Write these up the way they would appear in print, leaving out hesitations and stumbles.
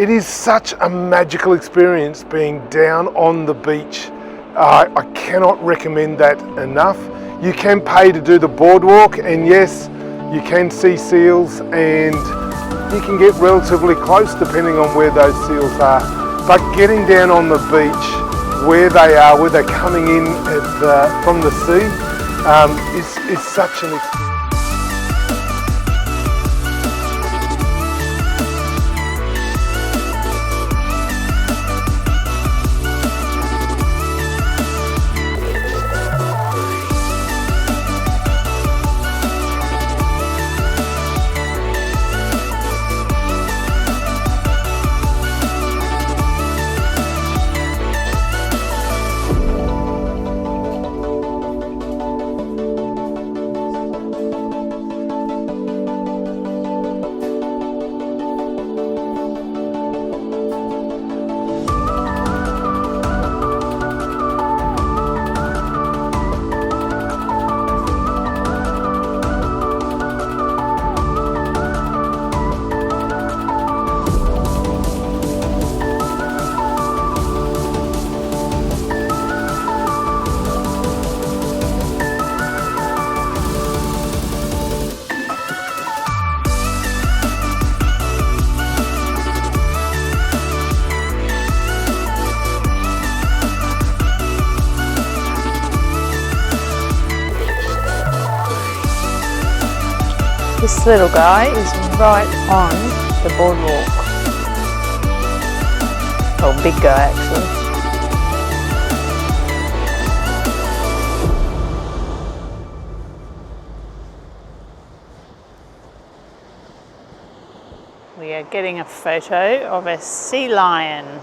It is such a magical experience being down on the beach. I cannot recommend that enough. You can pay to do the boardwalk, and yes, you can see seals, and you can get relatively close depending on where those seals are. But getting down on the beach where they are, where they're coming in from the sea, is such an experience. This little guy is right on the boardwalk. Oh, big guy actually. We are getting a photo of a sea lion.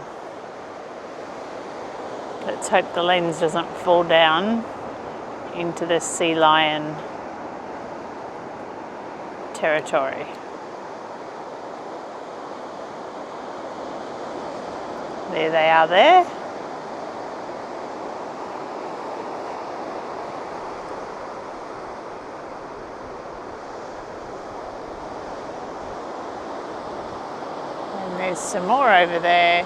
Let's hope the lens doesn't fall down into the sea lion territory. There they are there. And there's some more over there.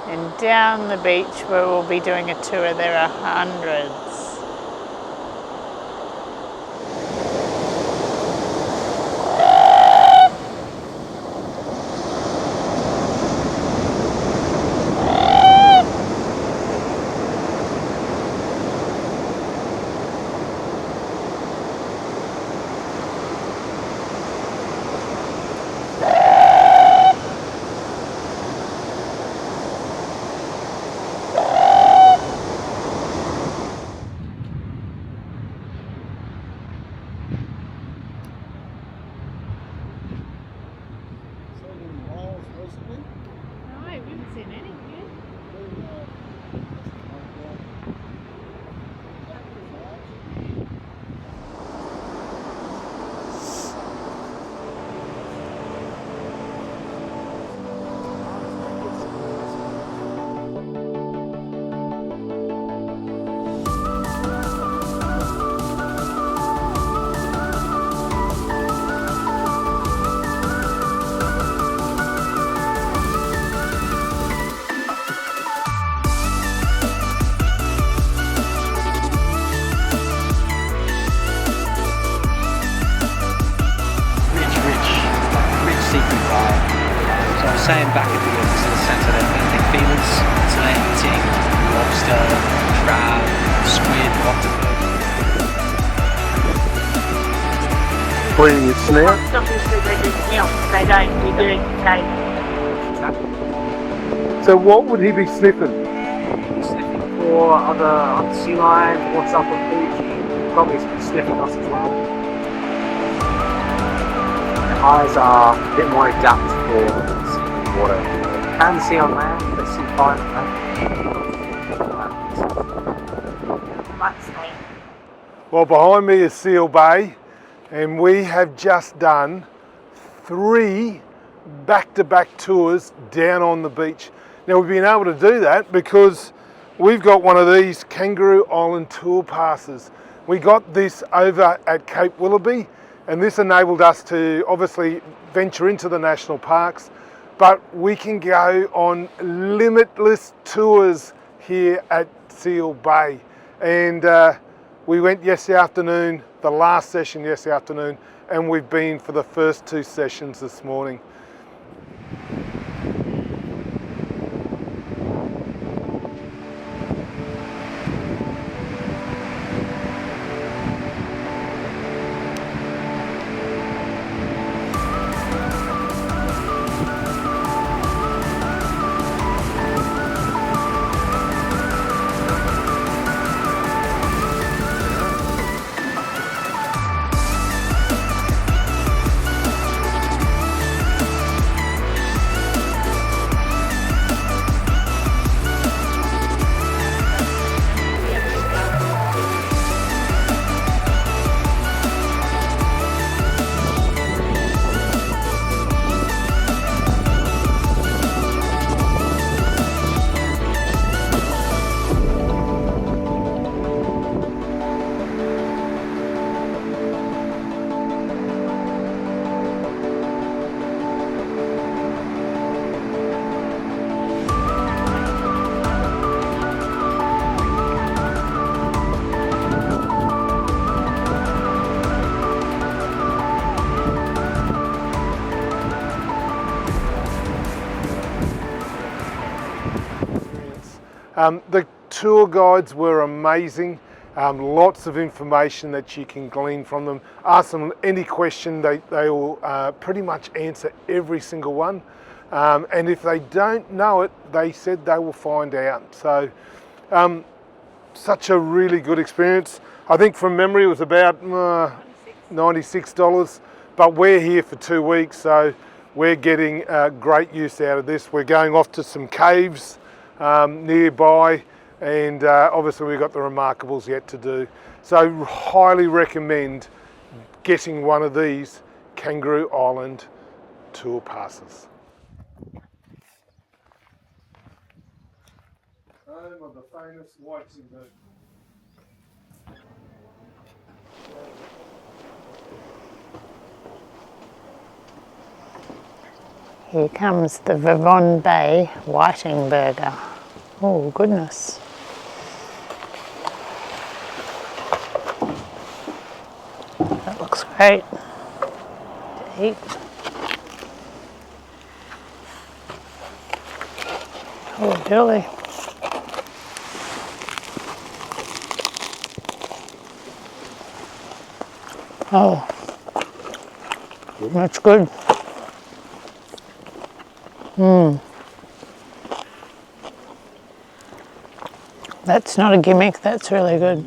And down the beach where we'll be doing a tour, there are hundreds. Saying back at the centre there, anything feelers, today eating lobster, crab, squid, octopus. Cleaning its snout. So what would he be sniffing? Sniffing for other sea lions, what's up on the beach, probably sniffing us as well. Their eyes are a bit more adapted for water. Can see on land, they see fine on land. Well, behind me is Seal Bay, and we have just done 3 back-to-back tours down on the beach. Now, we've been able to do that because we've got one of these Kangaroo Island tour passes. We got this over at Cape Willoughby, and this enabled us to obviously venture into the national parks, but we can go on limitless tours here at Seal Bay. And we went yesterday afternoon, the last session yesterday afternoon, and we've been for the first 2 sessions this morning. The tour guides were amazing. Lots of information that you can glean from them. Ask them any question, they will pretty much answer every single one. And if they don't know it, they said they will find out. So such a really good experience. I think from memory it was about $96, but we're here for 2 weeks, so we're getting great use out of this. We're going off to some caves nearby, and obviously we've got the Remarkables yet to do. So highly recommend getting one of these Kangaroo Island tour passes. Home of the famous whiting bird. Here comes the Vavon Bay whiting burger. Oh goodness. That looks great to eat. Oh, dilly. Oh, that's good. That's not a gimmick, that's really good.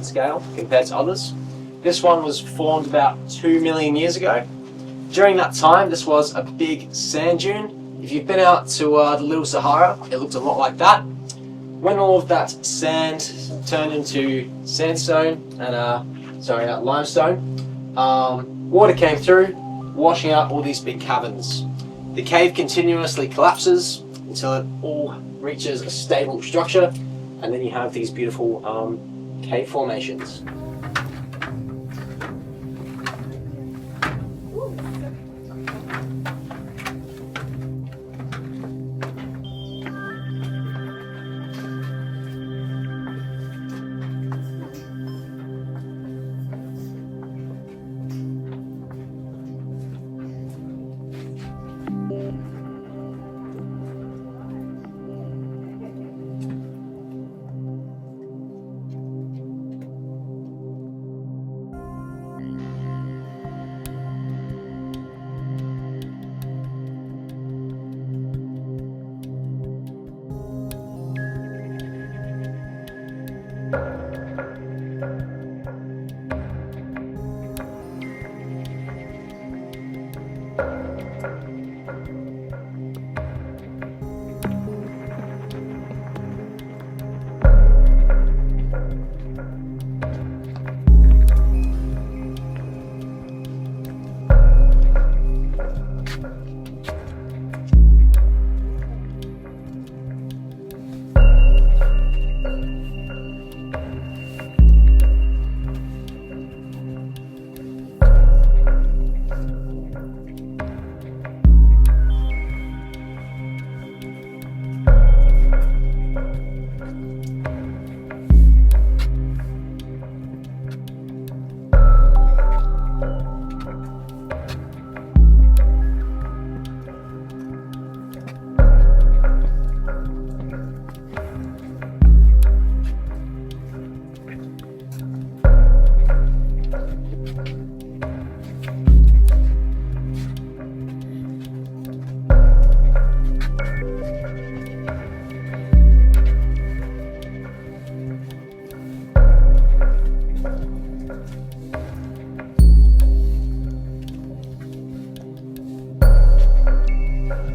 Scale compared to others. This one was formed about 2 million years ago. During that time, this was a big sand dune. If you've been out to the Little Sahara, it looked a lot like that. When all of that sand turned into sandstone and limestone, water came through, washing out all these big caverns. The cave continuously collapses until it all reaches a stable structure, and then you have these beautiful cave formations.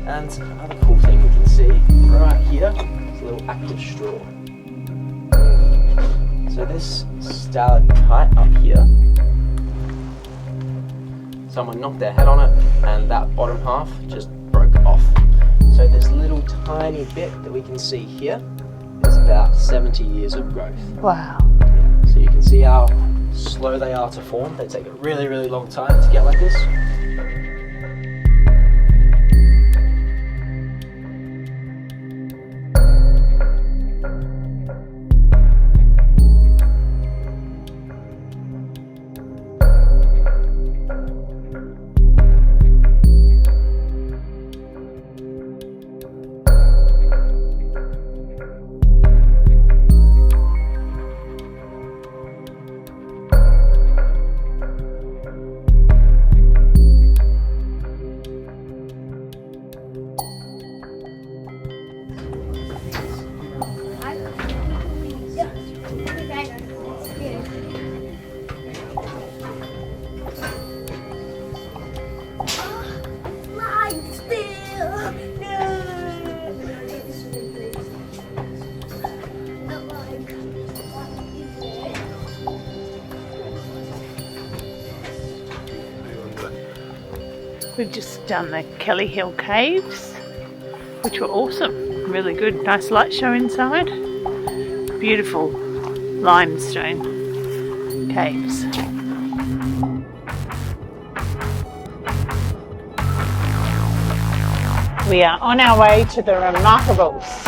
And another cool thing we can see right here is a little active straw. So this stalactite up here, someone knocked their head on it and that bottom half just broke off. So this little tiny bit that we can see here is about 70 years of growth. Wow. So you can see how slow they are to form. They take a really, really long time to get like this. We've just done the Kelly Hill Caves, which were awesome. Really good, nice light show inside. Beautiful limestone caves. We are on our way to the Remarkables.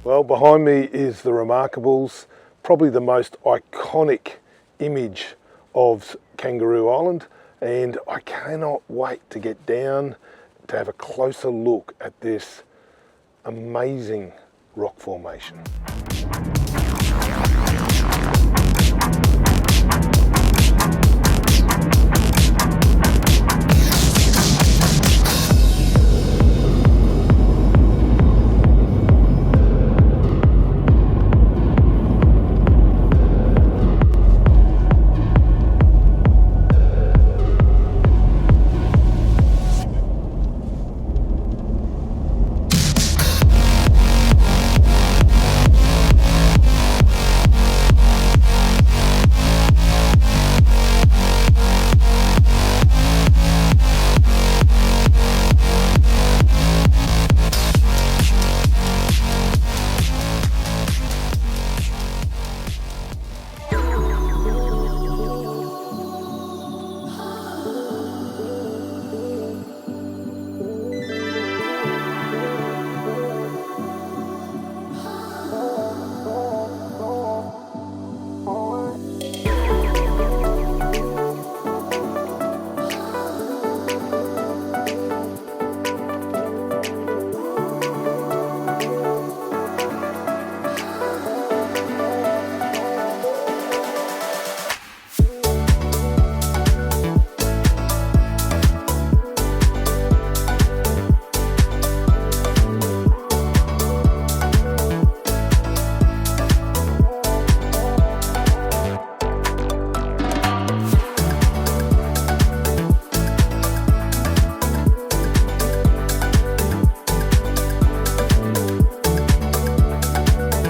Well, behind me is the Remarkables, probably the most iconic image of Kangaroo Island, and I cannot wait to get down to have a closer look at this amazing rock formation.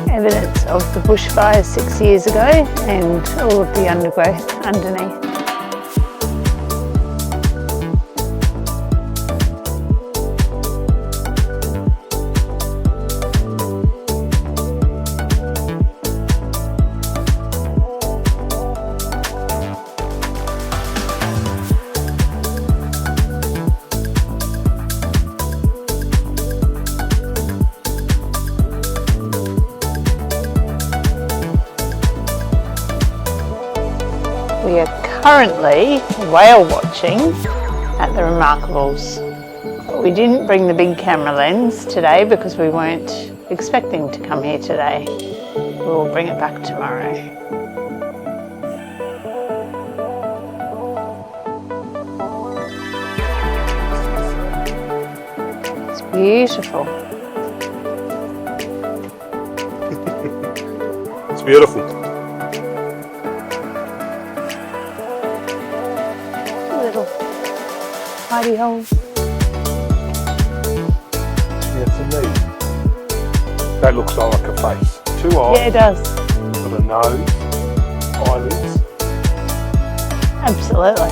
Evidence of the bushfires 6 years ago and all of the undergrowth underneath. We are currently whale watching at the Remarkables. We didn't bring the big camera lens today because we weren't expecting to come here today. We'll bring it back tomorrow. It's beautiful. It's beautiful. Little hidey holes. Yeah, for me, that looks like a face. Two eyes. Yeah, it does. Got a nose, eyelids. Absolutely.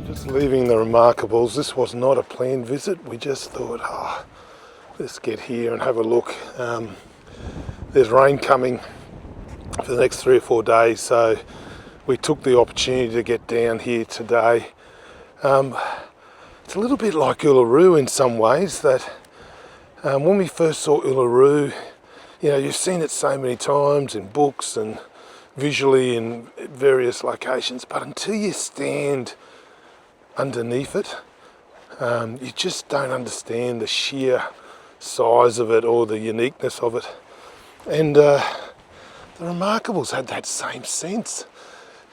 Just leaving the Remarkables. This was not a planned visit. We just thought, let's get here and have a look. There's rain coming for the next 3 or 4 days, so we took the opportunity to get down here today. It's a little bit like Uluru in some ways, that when we first saw Uluru, you know, you've seen it so many times in books and visually in various locations, but until you stand underneath it, you just don't understand the sheer size of it or the uniqueness of it. And the Remarkables had that same sense.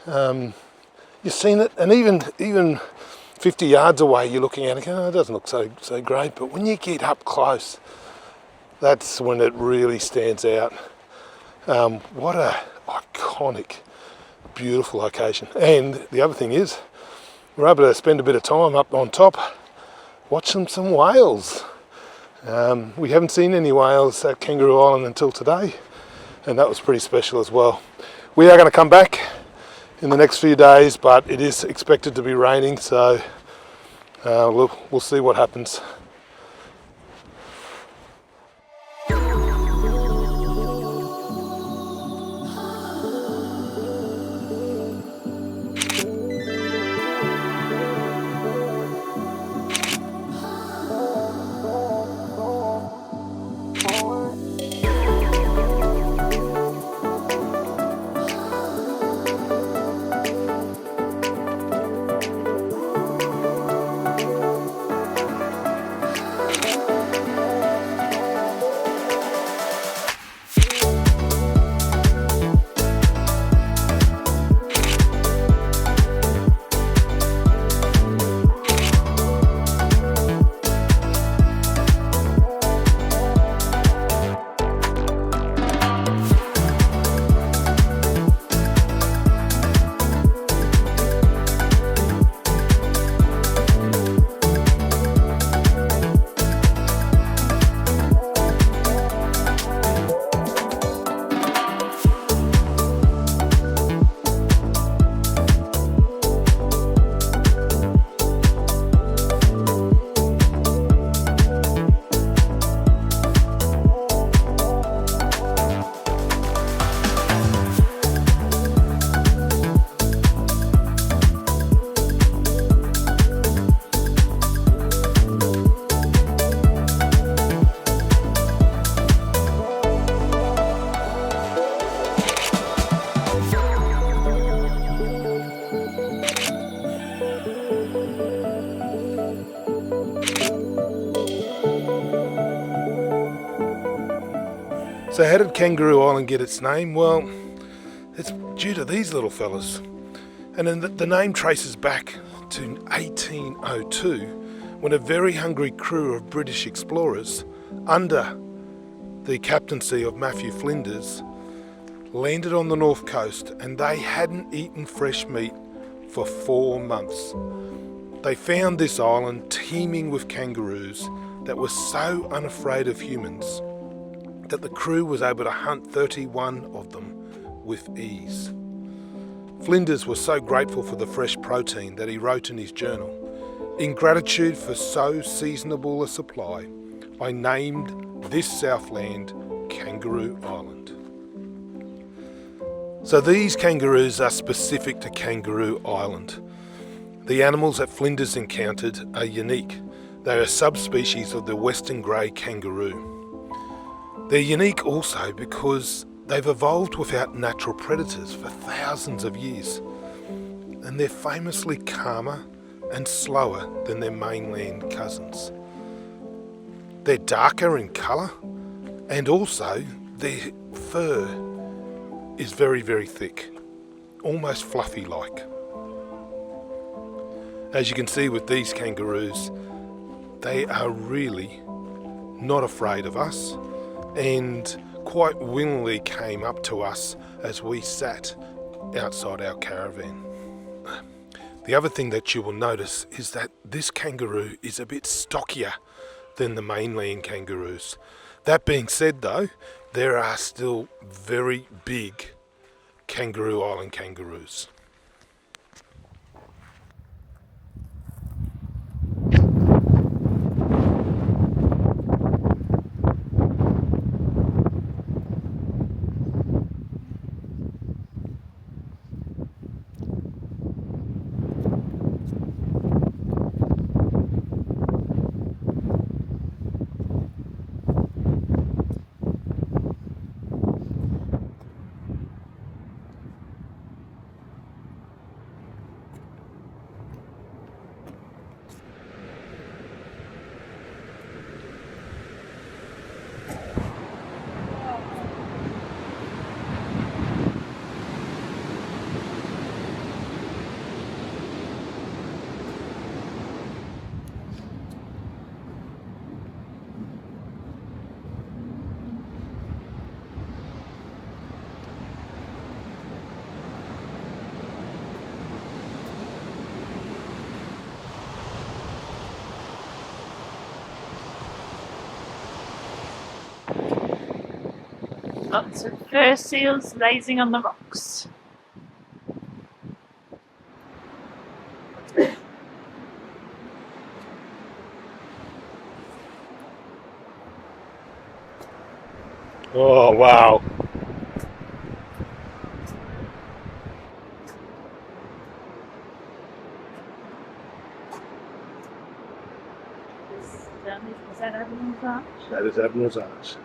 You've seen it, and even 50 yards away, you're looking at it, it doesn't look so great. But when you get up close, that's when it really stands out. What a iconic, beautiful location. And the other thing is, we're able to spend a bit of time up on top watching some whales. We haven't seen any whales at Kangaroo Island until today, and that was pretty special as well. We are going to come back in the next few days, but it is expected to be raining, so we'll see what happens. So how did Kangaroo Island get its name? Well, it's due to these little fellas. And then the name traces back to 1802, when a very hungry crew of British explorers, under the captaincy of Matthew Flinders, landed on the north coast, and they hadn't eaten fresh meat for 4 months. They found this island teeming with kangaroos that were so unafraid of humans that the crew was able to hunt 31 of them with ease. Flinders was so grateful for the fresh protein that he wrote in his journal, "In gratitude for so seasonable a supply, I named this Southland Kangaroo Island." So these kangaroos are specific to Kangaroo Island. The animals that Flinders encountered are unique. They are a subspecies of the western grey kangaroo. They're unique also because they've evolved without natural predators for thousands of years, and they're famously calmer and slower than their mainland cousins. They're darker in colour, and also their fur is very, very thick, almost fluffy like. As you can see with these kangaroos, they are really not afraid of us and quite willingly came up to us as we sat outside our caravan. The other thing that you will notice is that this kangaroo is a bit stockier than the mainland kangaroos. That being said though, there are still very big Kangaroo Island kangaroos. Lots of fur seals lazing on the rocks. Oh wow. Is that Admiral's Arch? That is Admiral's Arch.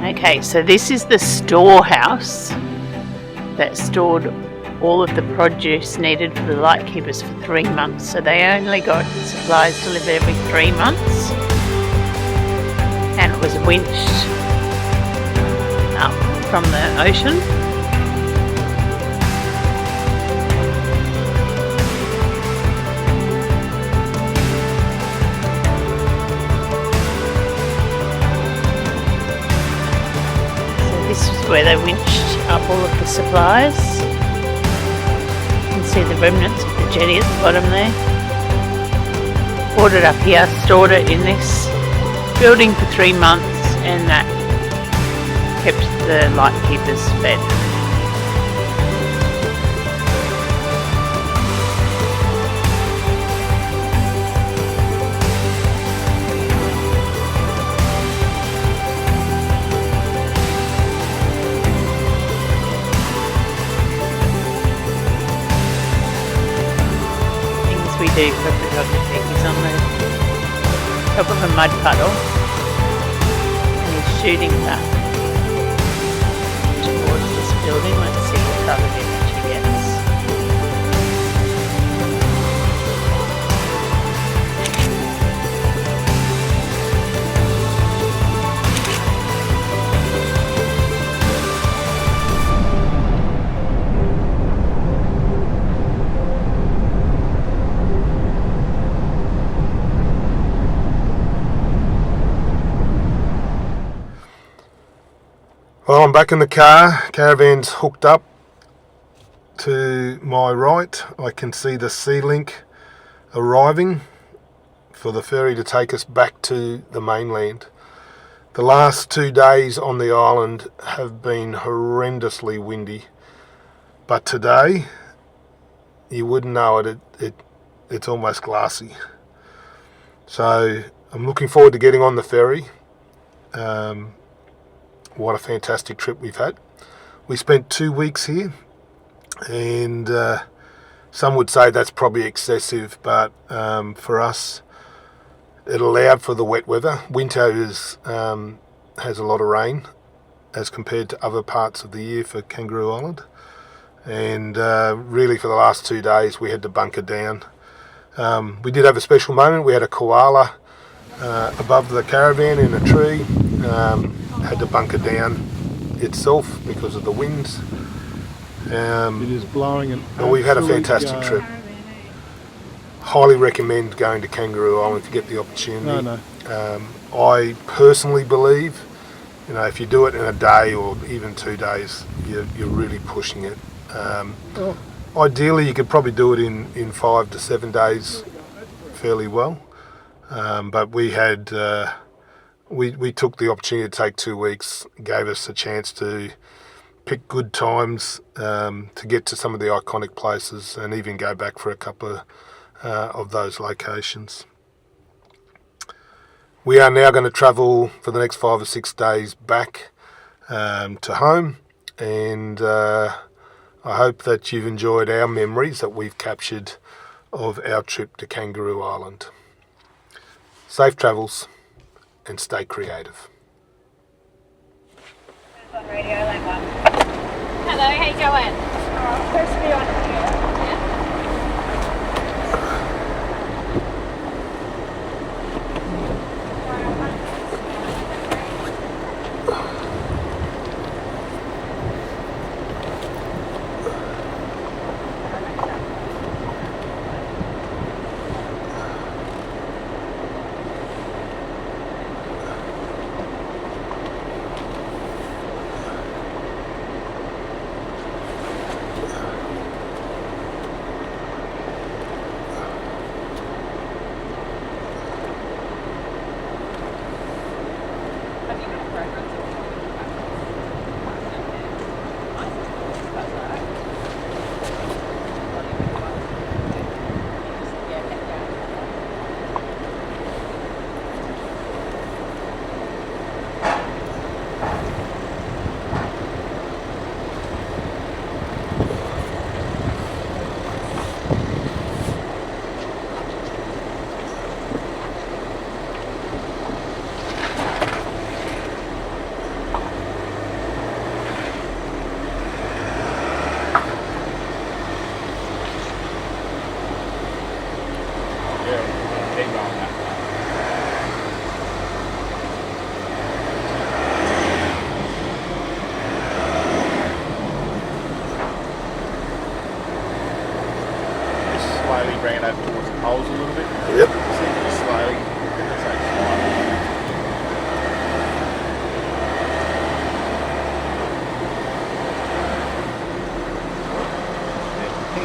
Okay, so this is the storehouse that stored all of the produce needed for the lightkeepers for 3 months. So they only got supplies delivered every 3 months, and it was winched up from the ocean. This is where they winched up all of the supplies. You can see the remnants of the jetty at the bottom there. Ordered up here, stored it in this building for 3 months, and that kept the lightkeepers fed. We do for photography. He's on the top of a mud puddle and he's shooting that towards this building. Let's see what other image he gets. Well, I'm back in the car. Caravan's hooked up. To my right, I can see the Sea Link arriving for the ferry to take us back to the mainland. The last 2 days on the island have been horrendously windy, but today, you wouldn't know it. It's almost glassy. So I'm looking forward to getting on the ferry. What a fantastic trip we've had. We spent 2 weeks here, and some would say that's probably excessive, but for us, it allowed for the wet weather. Winter has a lot of rain as compared to other parts of the year for Kangaroo Island, and really for the last 2 days we had to bunker down. We did have a special moment. We had a koala above the caravan in a tree. Had to bunker down itself because of the winds. It is blowing an but we've had a fantastic trip. Highly recommend going to Kangaroo Island if you get the opportunity. I personally believe, if you do it in a day or even 2 days, you're really pushing it. Ideally, you could probably do it in 5 to 7 days fairly well. But we had we took the opportunity to take 2 weeks, gave us a chance to pick good times to get to some of the iconic places and even go back for a couple of those locations. We are now going to travel for the next 5 or 6 days back to home, and I hope that you've enjoyed our memories that we've captured of our trip to Kangaroo Island. Safe travels and stay creative. On radio, line 1. Hello, how you going? Supposed to be on here. Yeah.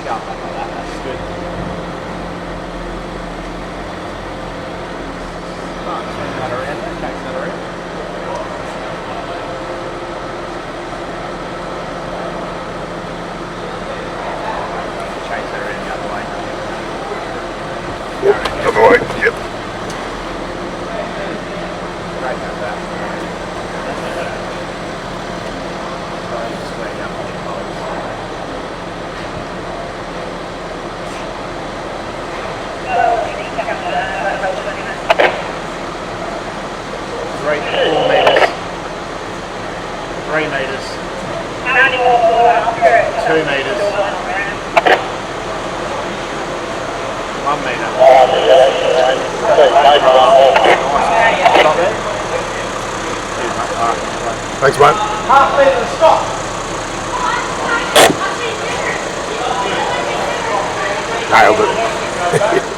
you go back like that. That's good. Right, swing that around there, chase that around. Chase that around the other way. Other way, yep. Great, that's that. Slowly square up on your poles. Three, 4 metres. 3 metres. 2 metres. 1 metre. Stop there. Thanks, mate. Half metre, stop. Nailed it.